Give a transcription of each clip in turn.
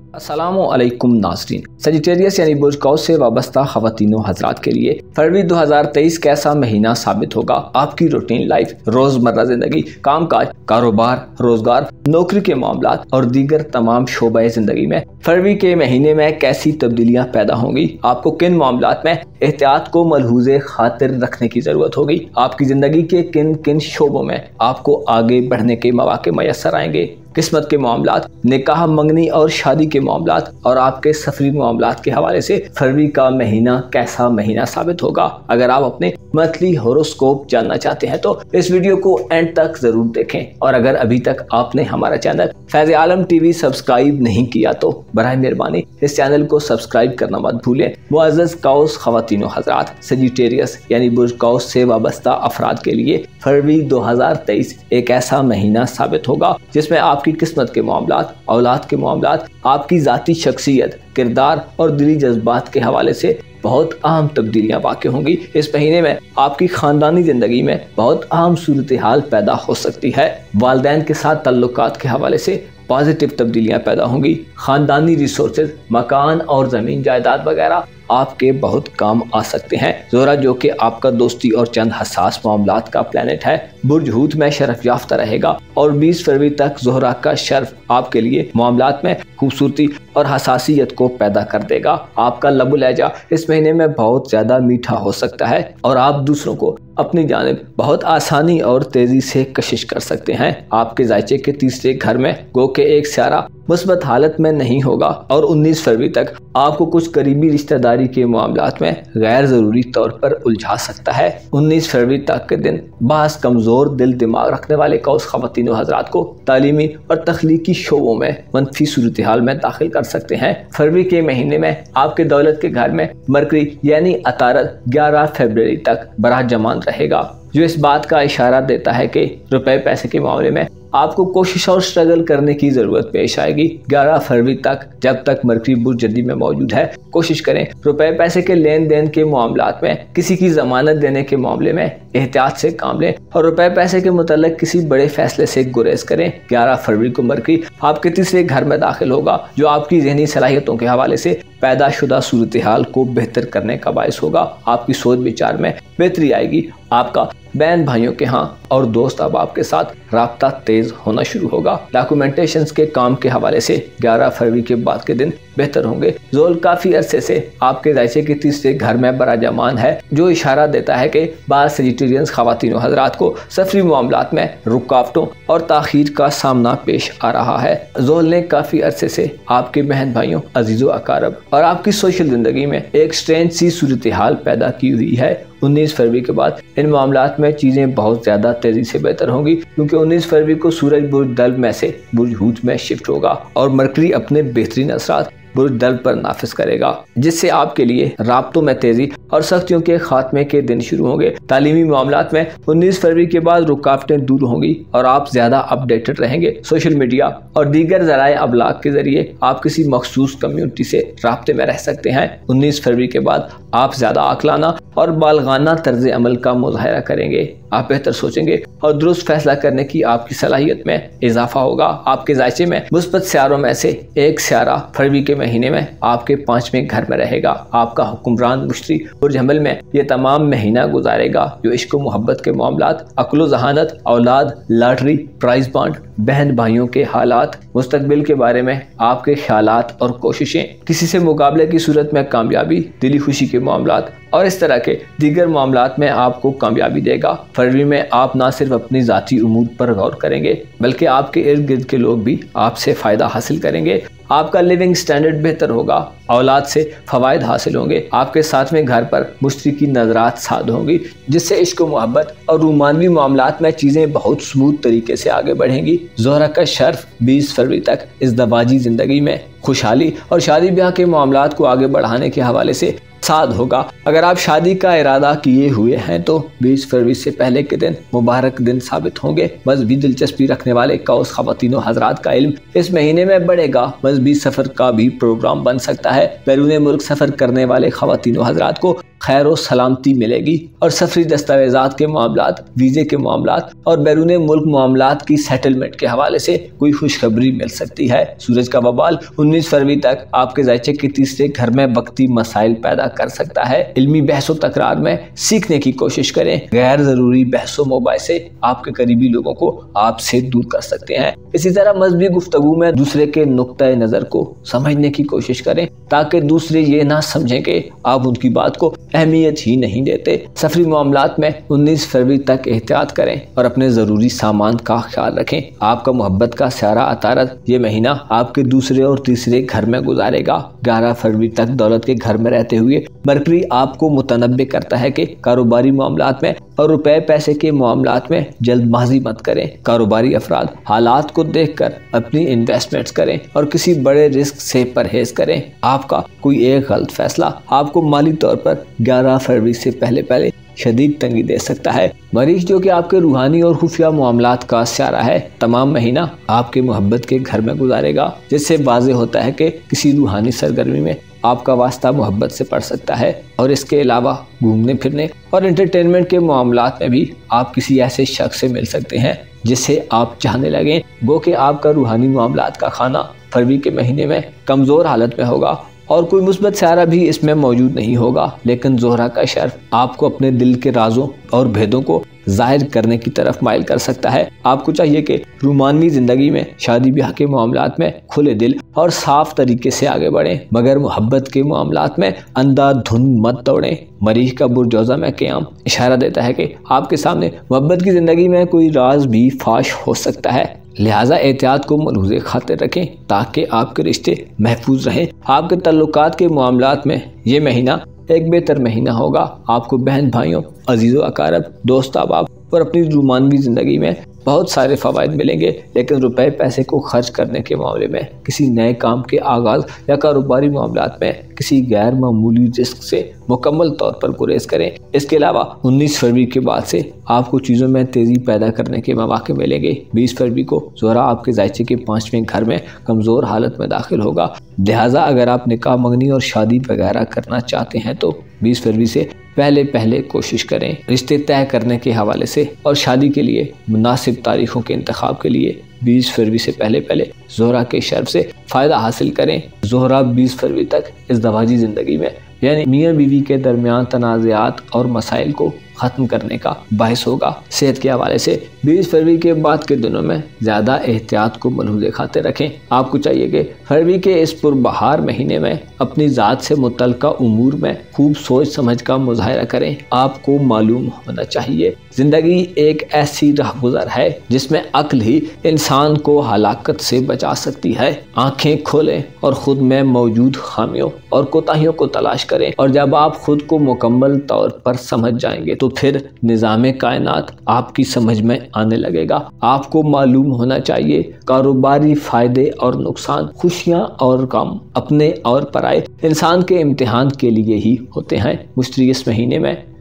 अस्सलामुअलैकुम नाज़रीन। सजिटेरियस यानी बुर्ज कौस से वाबस्ता ख़वातीनो हज़रात के लिए फरवरी 2023 कैसा महीना साबित होगा। आपकी रूटीन लाइफ, रोज़मर्रा ज़िंदगी, कामकाज, कारोबार, रोज़गार, नौकरी के मामलात और दीगर तमाम शोबे ज़िंदगी में फरवरी के महीने में कैसी तब्दीलियाँ पैदा होंगी। आपको किन मामलात में एहतियात को मलहूज़े खातिर रखने की ज़रूरत होगी। आपकी ज़िंदगी के किन किन शोबों में आपको आगे बढ़ने के मौके मैसर आएंगे। किस्मत के मामलात, निकाह, मंगनी और शादी के मामलात और आपके सफरी मामलात के हवाले से फरवरी का महीना कैसा महीना साबित होगा। अगर आप अपने मंथली होरोस्कोप जानना चाहते हैं तो इस वीडियो को एंड तक जरूर देखें। और अगर अभी तक आपने हमारा चैनल फैज़ आलम टीवी सब्सक्राइब नहीं किया तो बराए मेहरबानी इस चैनल को सब्सक्राइब करना मत भूलें। मुअज़्ज़ज़ कौस ख़वातीनो हज़रात, सजिटेरियस यानी बुर्ज कौस से वाबस्ता अफराद के लिए फरवरी 2023 एक ऐसा महीना साबित होगा जिसमें आपकी किस्मत के मामलात, औलाद के मामलात, आपकी ज़ाती शख्सियत, किरदार और दिली जज्बात के हवाले से बहुत अहम तब्दीलियाँ वाक़ई होंगी। इस महीने में आपकी ख़ानदानी ज़िंदगी में बहुत अहम सूरत हाल पैदा हो सकती है। वालिदैन के साथ ताल्लुकात के हवाले से पॉजिटिव तब्दीलियाँ पैदा होंगी। ख़ानदानी रिसोर्सेज, मकान और ज़मीन जायदाद वगैरह आपके बहुत काम आ सकते हैं। ज़ोहरा जो कि आपका दोस्ती और चंद हसास मामलात का प्लैनेट है, बुर्ज हूत में शरफ याफ्ता रहेगा और 20 फरवरी तक ज़ोहरा का शर्फ आपके लिए मामलात में खूबसूरती और हसासियत को पैदा कर देगा। आपका लबो लहजा इस महीने में बहुत ज़्यादा मीठा हो सकता है और आप दूसरों को अपनी जानिब बहुत आसानी और तेज़ी से कशिश कर सकते हैं। आपके जायचे के तीसरे घर में गो के एक सियारा मुस्बत हालत में नहीं होगा और 19 फरवरी तक आपको कुछ करीबी रिश्तेदारी के मामलात में गैर ज़रूरी तौर पर उलझा सकता है। 19 फरवरी तक के दिन बास कमज़ोर दिल दिमाग रखने वाले कौस ख़वातीनो हज़रात को तालीमी और तख्लीकी शोबों में मनफी सूरत हाल में दाखिल कर सकते हैं। फरवरी के महीने में आपके दौलत के घर में मरकरी यानी अतारत 11 फरवरी तक बराह जमान रहेगा, जो इस बात का इशारा देता है कि रुपए पैसे के मामले में आपको कोशिश और स्ट्रगल करने की ज़रूरत पेश आएगी। 11 फरवरी तक जब तक मरकरी बुर्ज जदी में मौजूद है, कोशिश करें रुपए पैसे के लेन देन के मामलात में किसी की ज़मानत देने के मामले में एहतियात से काम लें और रुपए पैसे के मुतल्लिक किसी बड़े फैसले से गुरेज करें। 11 फरवरी को मरकरी आपके तीसरे घर में दाखिल होगा, जो आपकी ज़हनी सलाहियतों के हवाले से पैदाशुदा सूरत हाल को बेहतर करने का बायस होगा। आपकी सोच विचार में बेहतरी आएगी। आपका बहन भाइयों के यहाँ और दोस्त अहबाब के साथ राब्ता तेज होना शुरू होगा। डॉक्यूमेंटेशंस के काम के हवाले से 11 फरवरी के बाद के दिन बेहतर होंगे। जोल काफ़ी अरसे से आपके जायचे के तीसरे घर में बराजमान है, जो इशारा देता है कि बाद सजिटेरियंस ख़वातीनो हज़रात को सफरी मामलात में रुकावटों और ताख़ीर का सामना पेश आ रहा है। जोल ने काफ़ी अरसे से आपके बहन भाइयों, अजीज़ों अकारब और आपकी सोशल ज़िंदगी में एक स्ट्रेंज सी सूरत हाल पैदा की हुई है। 19 फरवरी के बाद इन मामलात में चीज़ें बहुत ज़्यादा तेज़ी से बेहतर होंगी, क्योंकि 19 फरवरी को सूरज बुर्ज दल्ब में से बुर्ज हूत में शिफ्ट होगा और मरकरी अपने बेहतरीन असरात बुर्ज दल्ब पर नाफिज करेगा, जिससे आपके लिए राब्तों में तेजी और सख्तियों के खात्मे के दिन शुरू होंगे। तालीमी मामलात में 19 फरवरी के बाद रुकावटें दूर होंगी और आप ज़्यादा अपडेटेड रहेंगे। सोशल मीडिया और दीगर ज़राए अबलाग के ज़रिए आप किसी मखसूस कम्युनिटी से राब्ते में रह सकते हैं। 19 फरवरी के बाद आप ज़्यादा आकलाना और बालगाना तर्ज अमल का मुज़ाहरा करेंगे। आप बेहतर सोचेंगे और दुरुस्त फैसला करने की आपकी सलाहियत में इजाफा होगा। आपके जायचे में मुस्बत सियारों में से एक सियारा फरवरी के महीने में आपके 5वें घर में रहेगा। आपका हुक्मरान मुश्तरी बुर्ज हमल में ये तमाम महीना गुजारेगा, जो इश्क व मोहब्बत के मामलात, अक्ल जहानत, औलाद, लॉटरी, प्राइज बॉन्ड, बहन भाइयों के हालात, मुस्तकबिल के बारे में आपके ख्यालात और कोशिशें, किसी से मुकाबले की सूरत में कामयाबी, दिली खुशी के मामलात और इस तरह के दीगर मामलात में आपको कामयाबी देगा। फरवरी में आप ना सिर्फ अपनी ज़ाती उमूर पर गौर करेंगे, बल्कि आपके इर्द गिर्द के लोग भी आपसे फ़ायदा हासिल करेंगे। आपका लिविंग स्टैंडर्ड बेहतर होगा, औलाद से फ़वाइद हासिल होंगे। आपके 7वें घर पर मुश्तरी की नज़रात साद होंगी, जिससे इश्क मोहब्बत और रूमानवी मामलात में चीज़ें बहुत स्मूथ तरीके से आगे बढ़ेंगी। ज़ोहरा का शर्फ 20 फरवरी तक इस दवाजी ज़िंदगी में खुशहाली और शादी ब्याह के मामलात को आगे बढ़ाने के हवाले से साद होगा। अगर आप शादी का इरादा किए हुए हैं तो 20 फरवरी से पहले के दिन मुबारक दिन साबित होंगे। मजहबी दिलचस्पी रखने वाले कौस ख़वातीनो हज़रात का इल्म इस महीने में बढ़ेगा। मजहबी सफ़र का भी प्रोग्राम बन सकता है। बैरून मुल्क सफ़र करने वाले ख़वातीनो हज़रात को खैर व सलामती मिलेगी और सफरी दस्तावेजात के मामलात, वीज़े के मामलात और बैरून मुल्क मामलात की सेटलमेंट के हवाले से कोई खुशखबरी मिल सकती है। सूरज का बवाल 19 फरवरी तक आपके ज़ायचे के तीसरे घर में वक्ती मसाइल पैदा कर सकता है। इल्मी बहसो तकरार में सीखने की कोशिश करें। गैर जरूरी बहसो मुबाहिसे आपके करीबी लोगों को आपसे दूर कर सकते हैं। इसी तरह मजहबी गुफ्तगू में दूसरे के नुक्ता नज़र को समझने की कोशिश करें ताकि दूसरे ये ना समझें कि आप उनकी बात को अहमियत ही नहीं देते। सफरी मामलात में 19 फरवरी तक एहतियात करें और अपने ज़रूरी सामान का ख्याल रखें। आपका मोहब्बत का स्यारा अतारत ये महीना आपके दूसरे और तीसरे घर में गुजारेगा। 11 फरवरी तक दौलत के घर में रहते हुए मरकरी आपको मुतनब्बे करता है कि कारोबारी मामलात में और रुपए पैसे के मामलात में जल्दबाजी मत करें। कारोबारी अफराद हालात को देखकर अपनी इन्वेस्टमेंट्स करें और किसी बड़े रिस्क से परहेज करें। आपका कोई एक गलत फैसला आपको माली तौर पर 11 फरवरी से पहले शदीद तंगी दे सकता है। मरीज जो कि आपके रूहानी और खुफिया मामलात का स्यारा है, तमाम महीना आपके मोहब्बत के घर में गुजारेगा, जिससे वाज़ेह होता है कि किसी रूहानी सरगर्मी में आपका वास्ता मोहब्बत से पड़ सकता है। और इसके अलावा घूमने फिरने और एंटरटेनमेंट के मामलात में भी आप किसी ऐसे शख्स से मिल सकते हैं जिसे आप चाहने लगें। गो कि आपका रूहानी मामलात का खाना फरवरी के महीने में कमज़ोर हालत में होगा और कोई मुस्बत सारा भी इसमें मौजूद नहीं होगा, लेकिन ज़ोहरा का शर्फ आपको अपने दिल के राजों और भेदों को जाहिर करने की तरफ माइल कर सकता है। आपको चाहिए कि रूमानी ज़िंदगी में शादी ब्याह के मामलात में खुले दिल और साफ तरीके से आगे बढ़ें, मगर मोहब्बत के मामलात में अंधाधुंध मत दौड़ें। मरीज का बुरजौजा में क़याम इशारा देता है कि आपके सामने मोहब्बत की ज़िंदगी में कोई राज भी फाश हो सकता है, लिहाजा एहतियात को मलहूज़े खातिर रखें ताकि आपके रिश्ते महफूज रहें। आपके तल्लुकात के मामलात में ये महीना एक बेहतर महीना होगा। आपको बहन भाइयों, अजीज़ों अकारब, दोस्त अहबाब और अपनी रूमानवी ज़िंदगी में बहुत सारे फ़वाइद मिलेंगे, लेकिन रुपए पैसे को खर्च करने के मामले में, किसी नए काम के आगाज़ या कारोबारी मामलात में किसी गैर मामूली रिस्क से मुकम्मल तौर पर गुरेज करें। इसके अलावा 19 फरवरी के बाद से आपको चीज़ों में तेज़ी पैदा करने के मौके मिलेंगे। 20 फरवरी को ज़ोहरा आपके ज़ायचे के 5वें घर में कमज़ोर हालत में दाखिल होगा, लिहाजा अगर आप निकाह मंगनी और शादी वगैरह करना चाहते हैं तो 20 फरवरी से पहले कोशिश करें। रिश्ते तय करने के हवाले से और शादी के लिए मुनासिब तारीखों के इंतखाब के लिए 20 फरवरी से पहले ज़ोहरा के शर्फ से फ़ायदा हासिल करें। ज़ोहरा 20 फरवरी तक इज़दवाजी ज़िंदगी में यानी मियाँ बीवी के दरमियान तनाज़ात और मसाइल को ख़त्म करने का बायस होगा। सेहत के हवाले से 20 फरवरी के बाद के दिनों में ज़्यादा एहतियात को मलहूज़े खाते रखें। आपको चाहिए कि फरवरी के इस पुरबहार महीने में अपनी ज़ात से मुतल्लिका उमूर में खूब सोच समझ का मुज़ाहिरा करें। आपको मालूम होना चाहिए ज़िंदगी एक ऐसी राहगुज़र है जिसमें अक्ल ही इंसान को हलाकत से बचा सकती है। आँखें खोलें और ख़ुद में मौजूद खामियों और कोताहियों को तलाश करें, और जब आप खुद को मुकम्मल तौर पर समझ जाएंगे तो फिर निज़ामे कायनात आपकी समझ में आने लगेगा। आपको मालूम होना चाहिए कारोबारी फ़ायदे और नुकसान, खुशियाँ और गम, अपने और पराए इंसान के इम्तिहान के लिए ही होते हैं।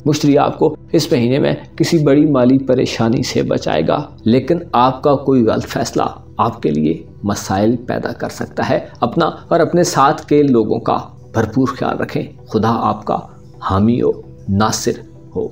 मुश्तरी आपको इस महीने में किसी बड़ी माली परेशानी से बचाएगा, लेकिन आपका कोई गलत फैसला आपके लिए मसाइल पैदा कर सकता है। अपना और अपने साथ के लोगों का भरपूर ख्याल रखें। खुदा आपका हामी हो, नासिर हो।